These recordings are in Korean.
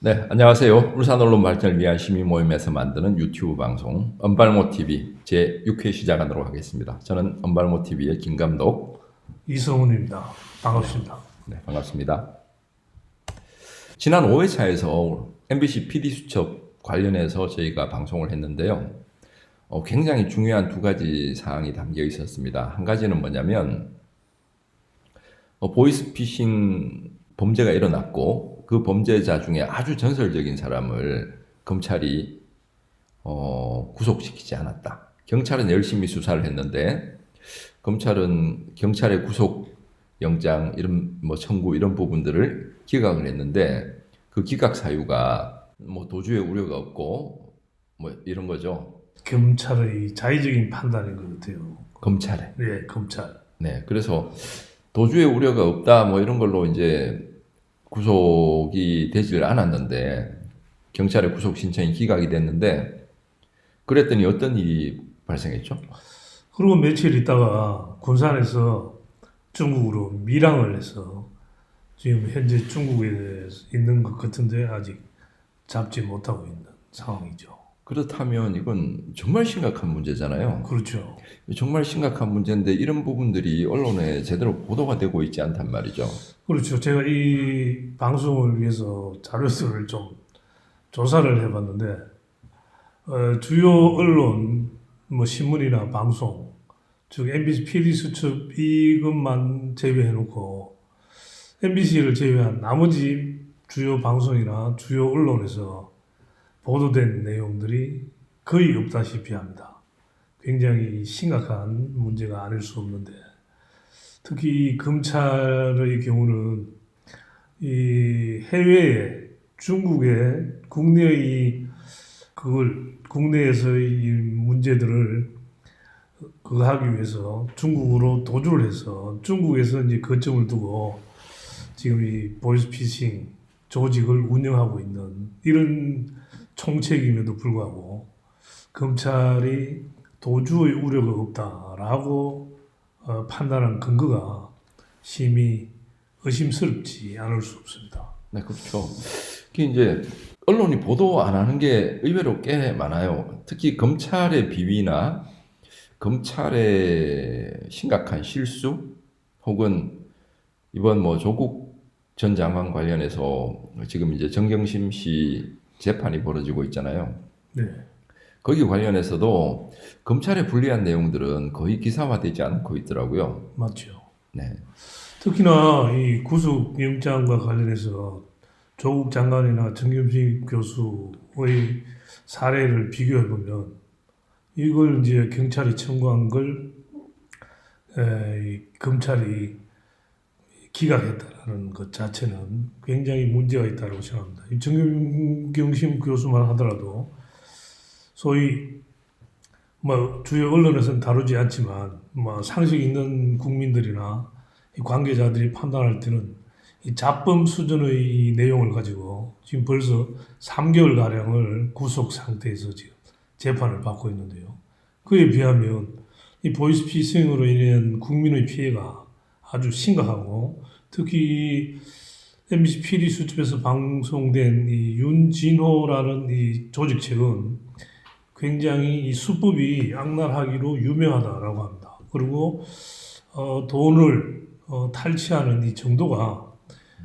네, 안녕하세요. 울산 언론 발전을 위한 시민 모임에서 만드는 유튜브 방송 언발모 TV 제 6회 시작하도록 하겠습니다. 저는 언발모 TV의 김 감독. 이성훈입니다. 반갑습니다. 네, 반갑습니다. 지난 5회차에서 MBC PD 수첩 관련해서 저희가 방송을 했는데요. 굉장히 중요한 두 가지 사항이 담겨 있었습니다. 한 가지는 뭐냐면 보이스피싱 범죄가 일어났고 그 범죄자 중에 아주 전설적인 사람을 검찰이 구속시키지 않았다. 경찰은 열심히 수사를 했는데 검찰은 경찰의 구속 영장 이런 청구 이런 부분들을 기각을 했는데 그 기각 사유가 도주의 우려가 없고 이런 거죠. 검찰의 자의적인 판단인 것 같아요. 검찰에. 네, 검찰. 네, 그래서 도주의 우려가 없다 이런 걸로 이제 구속이 되질 않았는데 경찰의 구속 신청이 기각이 됐는데 그랬더니 어떤 일이 발생했죠? 그리고 며칠 있다가 군산에서 중국으로 밀항을 해서 지금 현재 중국에 있는 것 같은데 아직 잡지 못하고 있는 상황이죠. 그렇다면 이건 정말 심각한 문제잖아요. 그렇죠. 정말 심각한 문제인데 이런 부분들이 언론에 제대로 보도가 되고 있지 않단 말이죠. 그렇죠. 제가 이 방송을 위해서 자료들을 좀 조사를 해봤는데 주요 언론, 신문이나 방송, 즉 MBC PD 수첩 이것만 제외해놓고 MBC를 제외한 나머지 주요 방송이나 주요 언론에서 보도된 내용들이 거의 없다시피 합니다. 굉장히 심각한 문제가 아닐 수 없는데 특히 검찰의 경우는 이 해외에 중국의 국내의 국내에서의 이 문제들을 그거 하기 위해서 중국으로 도주를 해서 중국에서 이제 거점을 두고 지금 이 보이스피싱 조직을 운영하고 있는 이런 총책임에도 불구하고 검찰이 도주의 우려가 없다라고 판단한 근거가 심히 의심스럽지 않을 수 없습니다. 네, 그렇죠. 특히 이제 언론이 보도 안 하는 게 의외로 꽤 많아요. 특히 검찰의 비위나 검찰의 심각한 실수 혹은 이번 조국 전 장관 관련해서 지금 이제 정경심 씨 재판이 벌어지고 있잖아요. 네, 거기 관련해서도 검찰의 불리한 내용들은 거의 기사화되지 않고 있더라고요. 맞죠. 네. 특히나 이 구속영장과 관련해서 조국 장관이나 정경심 교수의 사례를 비교해 보면 이걸 이제 경찰이 청구한 걸 이 검찰이 기각했다는 것 자체는 굉장히 문제가 있다고 생각합니다. 이 정경심 교수만 하더라도 소위 주요 언론에서는 다루지 않지만 상식 있는 국민들이나 이 관계자들이 판단할 때는 이 자범 수준의 내용을 가지고 지금 벌써 3개월 가량을 구속 상태에서 지금 재판을 받고 있는데요. 그에 비하면 이 보이스피싱으로 인한 국민의 피해가 아주 심각하고 특히 MBC PD 수첩에서 방송된 이 윤진호라는 이 조직책은 굉장히 이 수법이 악랄하기로 유명하다라고 합니다. 그리고 돈을 탈취하는 이 정도가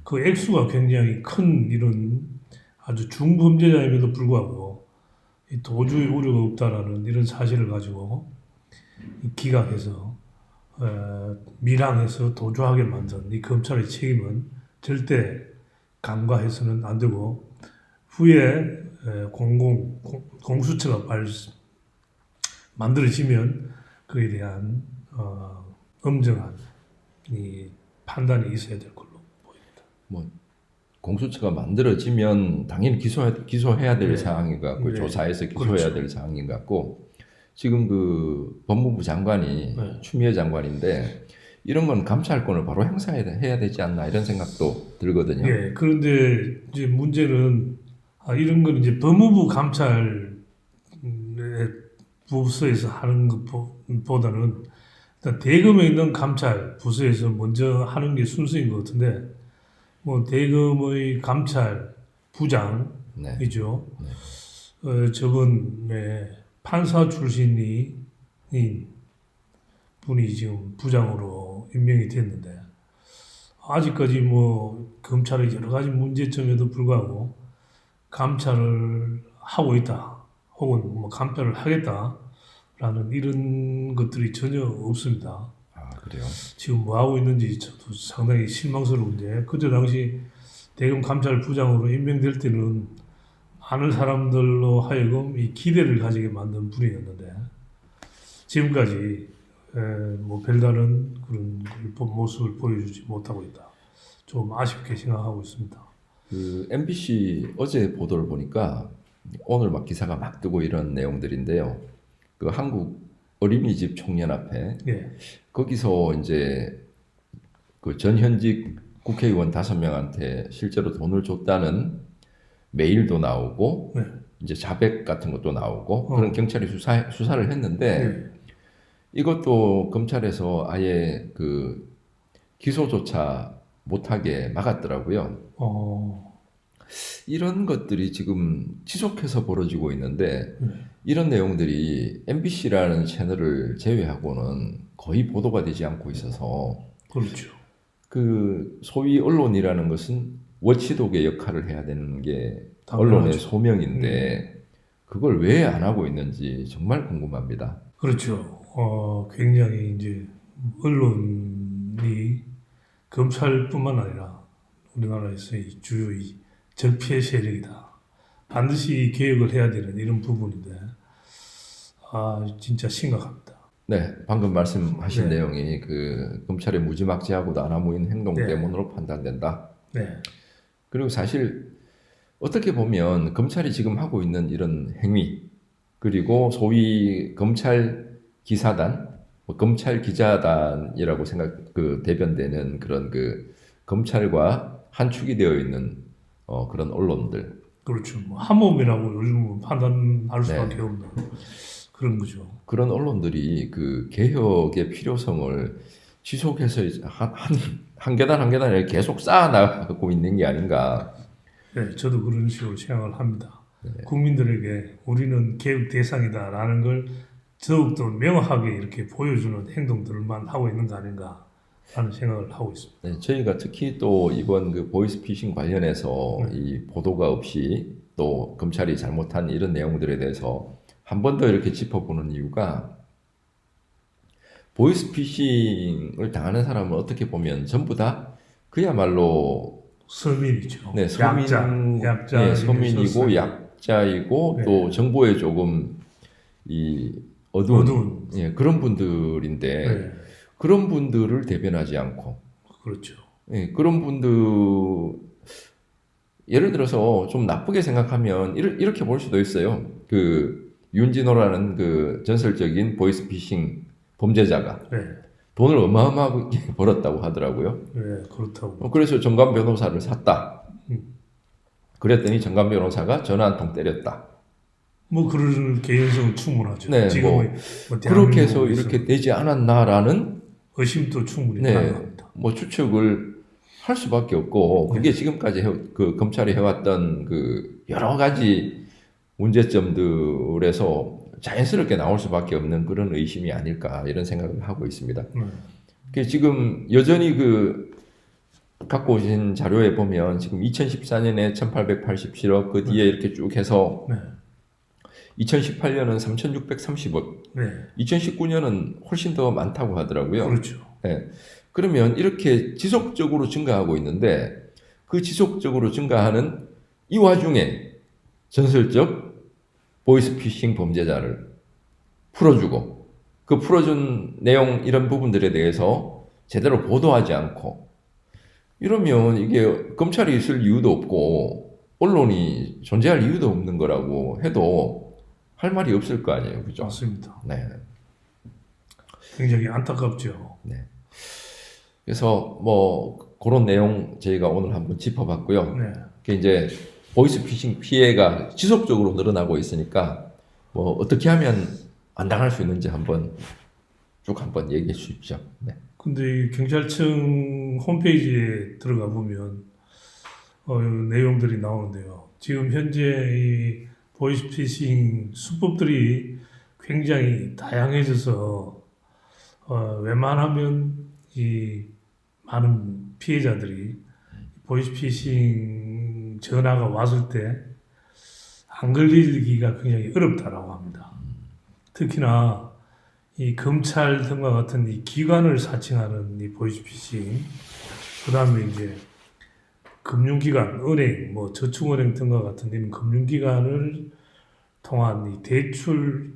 그 액수가 굉장히 큰 이런 아주 중범죄자임에도 불구하고 이 도주의 우려가 없다라는 이런 사실을 가지고 기각해서 밀항해서 도주하게 만든 이 검찰의 책임은 절대 간과해서는 안 되고 후에 공수처가 만들어지면 그에 대한 엄정한 이 판단이 있어야 될 걸로 보입니다. 공수처가 만들어지면 당연히 기소해야 될 네. 상황인 것 같고 네. 조사해서 기소해야 그렇죠. 될 상황인 것 같고 지금 그 법무부 장관이 네. 추미애 장관인데 이런 건 감찰권을 바로 행사해야 되지 않나 이런 생각도 들거든요. 예, 그런데 이제 문제는 이런 건 이제 법무부 감찰 부서에서 하는 것보다는 일단 대검에 있는 감찰 부서에서 먼저 하는 게 순서인 것 같은데 대검의 감찰 부장이죠. 네. 저번에 판사 출신인 분이 지금 부장으로 임명이 됐는데 아직까지 뭐 검찰의 여러 가지 문제점에도 불구하고 감찰을 하고 있다, 혹은 뭐 감찰을 하겠다라는 이런 것들이 전혀 없습니다. 아, 그래요? 지금 뭐 하고 있는지 저도 상당히 실망스러운데, 그때 당시 대검 감찰부장으로 임명될 때는 아는 사람들로 하여금 이 기대를 가지게 만든 분이었는데 지금까지 뭐 별다른 그런 모습을 보여주지 못하고 있다. 좀 아쉽게 생각하고 있습니다. 그 MBC 어제 보도를 보니까 오늘 막 기사가 막 뜨고 이런 내용들인데요. 그 한국 어린이집 총연합회 예, 거기서 이제 그 전현직 국회의원 5명한테 실제로 돈을 줬다는 메일도 나오고 네, 이제 자백 같은 것도 나오고 그런 경찰이 수사를 했는데 예, 이것도 검찰에서 아예 그 기소조차 못하게 막았더라고요. 이런 것들이 지금 지속해서 벌어지고 있는데 이런 내용들이 MBC라는 채널을 제외하고는 거의 보도가 되지 않고 있어서 그렇죠. 그 소위 언론이라는 것은 워치독의 역할을 해야 되는 게 당연하죠. 언론의 소명인데 그걸 왜 안 하고 있는지 정말 궁금합니다. 그렇죠. 굉장히 이제 언론이 검찰뿐만 아니라 우리나라에서의 주요 이 적폐 세력이다. 반드시 개혁을 해야 되는 이런 부분인데, 진짜 심각합니다. 네, 방금 말씀하신 네. 내용이 그 검찰의 무지막지하고도 아나무인 행동 네. 때문으로 판단된다. 네, 그리고 사실 어떻게 보면 검찰이 지금 하고 있는 이런 행위, 그리고 소위 검찰 기사단, 뭐 검찰 기자단이라고 대변되는 그런 그 검찰과 한 축이 되어 있는 그런 언론들, 그렇죠. 뭐 한몸이라고 요즘은 판단할 수밖에 네. 없는 그런 거죠. 그런 언론들이 그 개혁의 필요성을 지속해서 한 계단 한 계단을 계속 쌓아나가고 있는 게 아닌가. 네, 저도 그런 식으로 생각을 합니다. 국민들에게 우리는 개혁 대상이다라는 걸 더욱더 명확하게 이렇게 보여주는 행동들만 하고 있는 거 아닌가 하는 생각을 하고 있습니다. 네, 저희가 특히 또 이번 그 보이스피싱 관련해서 이 보도가 없이 또 검찰이 잘못한 이런 내용들에 대해서 한 번 더 이렇게 짚어보는 이유가 보이스피싱을 당하는 사람은 어떻게 보면 전부 다 그야말로 서민이죠. 네, 약자, 네, 서민이고 서민. 약자이고 네. 또 정보에 조금 이 어두운 예, 그런 분들인데 네, 그런 분들을 대변하지 않고 그렇죠. 예, 그런 분들 예를 들어서 좀 나쁘게 생각하면 이렇게 볼 수도 있어요. 그 윤진호라는 그 전설적인 보이스피싱 범죄자가 네, 돈을 어마어마하게 벌었다고 하더라고요. 네, 그렇다고. 그래서 정관 변호사를 샀다. 음. 그랬더니 정관 변호사가 전화 한 통 때렸다. 뭐 그런 개연성은 충분하죠. 네, 지금의 뭐 그렇게 해서 대한민국에서는 이렇게 되지 않았나라는 의심도 충분히 네, 가능합니다. 뭐 추측을 할 수밖에 없고 그게 지금까지 그 검찰이 해왔던 그 여러 가지 문제점들에서 자연스럽게 나올 수밖에 없는 그런 의심이 아닐까 이런 생각을 하고 있습니다. 지금 여전히 그 갖고 오신 자료에 보면 지금 2014년에 1887억 그 뒤에 이렇게 쭉 해서 네, 2018년은 3630억, 네, 2019년은 훨씬 더 많다고 하더라고요. 그렇죠. 예. 그러면 이렇게 지속적으로 증가하고 있는데 그 지속적으로 증가하는 이 와중에 전설적 보이스피싱 범죄자를 풀어주고 그 풀어준 내용 이런 부분들에 대해서 제대로 보도하지 않고 이러면 이게 검찰이 있을 이유도 없고 언론이 존재할 이유도 없는 거라고 해도 할 말이 없을 거 아니에요. 그죠? 맞습니다. 네. 굉장히 안타깝죠. 네. 그래서 뭐 그런 내용 저희가 오늘 한번 짚어봤고요. 네. 그 이제 보이스피싱 피해가 지속적으로 늘어나고 있으니까 뭐 어떻게 하면 안 당할 수 있는지 쭉 한번 얘기해 주십시오. 네. 근데 이 경찰청 홈페이지에 들어가 보면 내용들이 나오는데요. 지금 현재 이 보이스피싱 수법들이 굉장히 다양해져서 웬만하면 이 많은 피해자들이 보이스피싱 전화가 왔을 때 안 걸리기가 굉장히 어렵다라고 합니다. 특히나 이 검찰 등과 같은 이 기관을 사칭하는 이 보이스피싱, 그 다음에 이제 금융기관, 은행, 뭐 저축은행 등과 같은 이런 금융기관을 통한 이 대출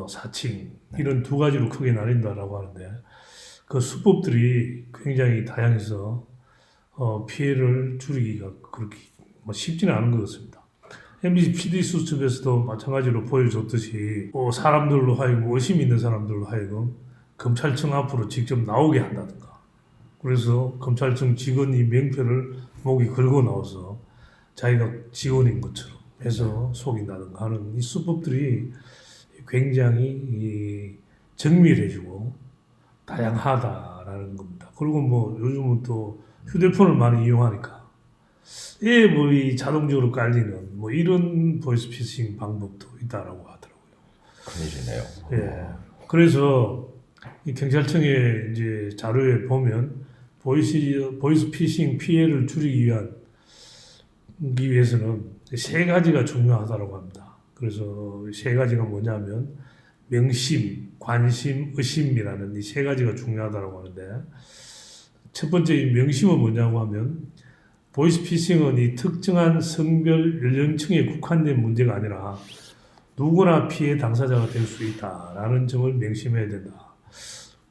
사칭 이런 두 가지로 크게 나뉜다라고 하는데 그 수법들이 굉장히 다양해서 피해를 줄이기가 그렇게 쉽지는 않은 것 같습니다. MBC PD 수첩에서도 마찬가지로 보여줬듯이 사람들로 하여금 의심 있는 사람들로 하여금 검찰청 앞으로 직접 나오게 한다든가 그래서 검찰청 직원이 명패를 목에 걸고 나와서 자기가 직원인 것처럼 해서 속인다든가 하는 이 수법들이 굉장히 정밀해지고 다양하다라는 겁니다. 그리고 뭐 요즘은 또 휴대폰을 많이 이용하니까 뭐 이 자동적으로 깔리는 뭐 이런 보이스피싱 방법도 있다라고 하더라고요. 큰일이네요. 예. 그래서 이 경찰청의 이제 자료에 보면 보이스피싱 피해를 줄이기 위해서는 세 가지가 중요하다고 합니다. 그래서 세 가지가 뭐냐면 명심, 관심, 의심이라는 이 세 가지가 중요하다고 하는데 첫 번째 이 명심은 뭐냐고 하면 보이스피싱은 이 특정한 성별 연령층에 국한된 문제가 아니라 누구나 피해 당사자가 될 수 있다라는 점을 명심해야 된다.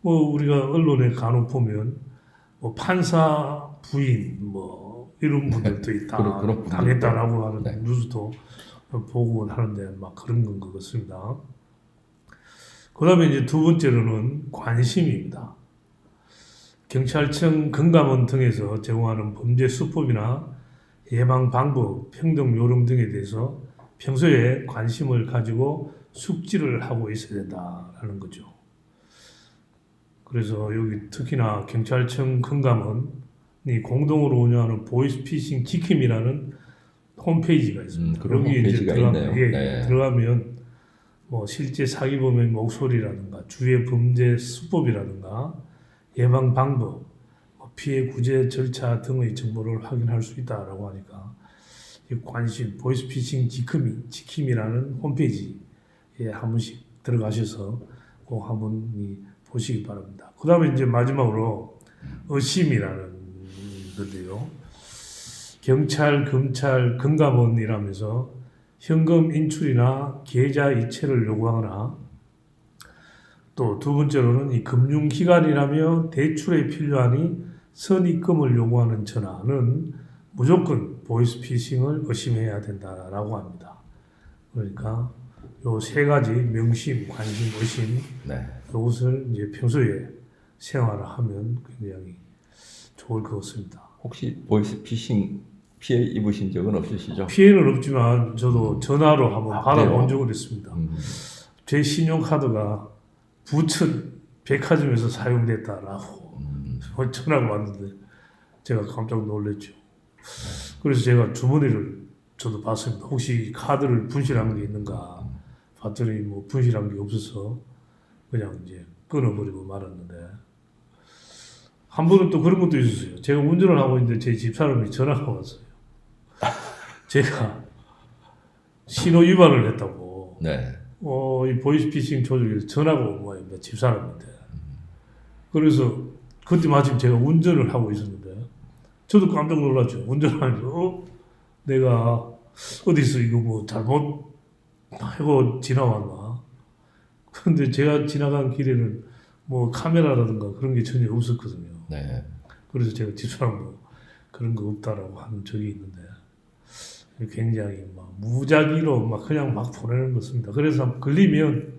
우리가 언론에 간혹 보면 판사 부인 이런 분들도 있다. 그런 분들도. 당했다라고 하는 네. 뉴스도 보고 하는데 막 그런 건 것 같습니다. 그다음에 이제 두 번째로는 관심입니다. 경찰청 금감원 등에서 제공하는 범죄 수법이나 예방 방법, 행동 요령 등에 대해서 평소에 관심을 가지고 숙지를 하고 있어야 된다라는 거죠. 그래서 여기 특히나 경찰청 금감원이 공동으로 운영하는 보이스피싱 지킴이라는 홈페이지가 있습니다. 그런 여기 홈페이지가 이제 있네요. 네. 들어가면 실제 사기범의 목소리라든가 주의 범죄 수법이라든가 예방 방법, 피해 구제 절차 등의 정보를 확인할 수 있다라고 하니까 이 관심, 보이스피싱 지킴이라는 홈페이지에 한 번씩 들어가셔서 꼭 한번 보시기 바랍니다. 그 다음에 이제 마지막으로 의심이라는 건데요. 경찰, 검찰, 금감원이라면서 현금 인출이나 계좌 이체를 요구하거나 또 두 번째로는 이 금융기관이라며 대출에 필요하니 선입금을 요구하는 전화는 무조건 보이스피싱을 의심해야 된다라고 합니다. 그러니까 요 세 가지 명심, 관심, 의심 네. 이것을 이제 평소에 생활하면 굉장히 좋을 것 같습니다. 혹시 보이스피싱 피해 입으신 적은 없으시죠? 피해는 없지만 저도 전화로 한번 받아본 적은 있습니다. 제 신용카드가 부천 백화점에서 사용됐다라고 전화가 왔는데 제가 깜짝 놀랐죠. 그래서 제가 주머니를 저도 봤습니다. 혹시 카드를 분실한 게 있는가 봤더니 분실한 게 없어서 그냥 이제 끊어버리고 말았는데 한 번은 또 그런 것도 있었어요. 제가 운전을 하고 있는데 제 집사람이 전화가 왔어요. 제가 신호 위반을 했다고. 네. 이 보이스피싱 조직에서 전화가 온 거예요. 집사람한테. 그래서 그때 마침 제가 운전을 하고 있었는데 저도 깜짝 놀랐죠. 운전하면서 내가 어디서 이거 잘못 하고 지나왔나. 그런데 제가 지나간 길에는 카메라라든가 그런 게 전혀 없었거든요. 네. 그래서 제가 집사람 그런 거 없다라고 하는 적이 있는데 굉장히 무작위로 그냥 보내는 것입니다. 그래서 걸리면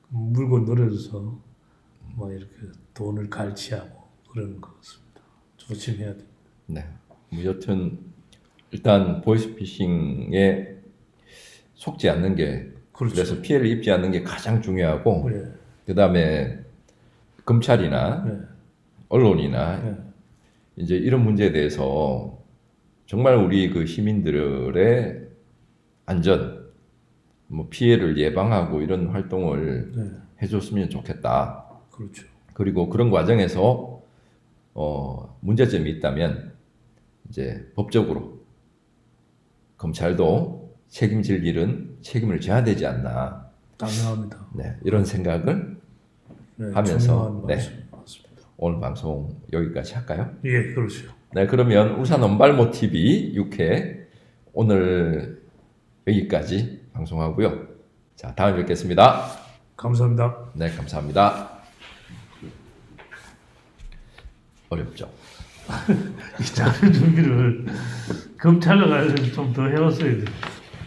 물건 노려줘서 이렇게 돈을 갈취하고 그러는 것 같습니다. 조심해야 됩니다. 네. 여튼 일단 보이스피싱에 속지 않는 게 그렇죠. 그래서 피해를 입지 않는 게 가장 중요하고 네. 그다음에 검찰이나 네. 언론이나 네. 이제 이런 문제에 대해서 정말 우리 그 시민들의 안전, 뭐 피해를 예방하고 이런 활동을 네, 해줬으면 좋겠다. 그렇죠. 그리고 그런 과정에서 문제점이 있다면 이제 법적으로 검찰도 책임질 일은 책임을 져야 되지 않나. 당연합니다. 네, 이런 생각을 네, 하면서, 중요한 네. 말씀 맞습니다. 오늘 방송 여기까지 할까요? 예, 그렇죠. 네, 그러면 울산 언발모 TV 6회 오늘 여기까지 방송하고요. 자, 다음에 뵙겠습니다. 감사합니다. 네, 감사합니다. 어렵죠? 이 자료 준비를 검찰로 가서 좀 더 해왔어야 돼.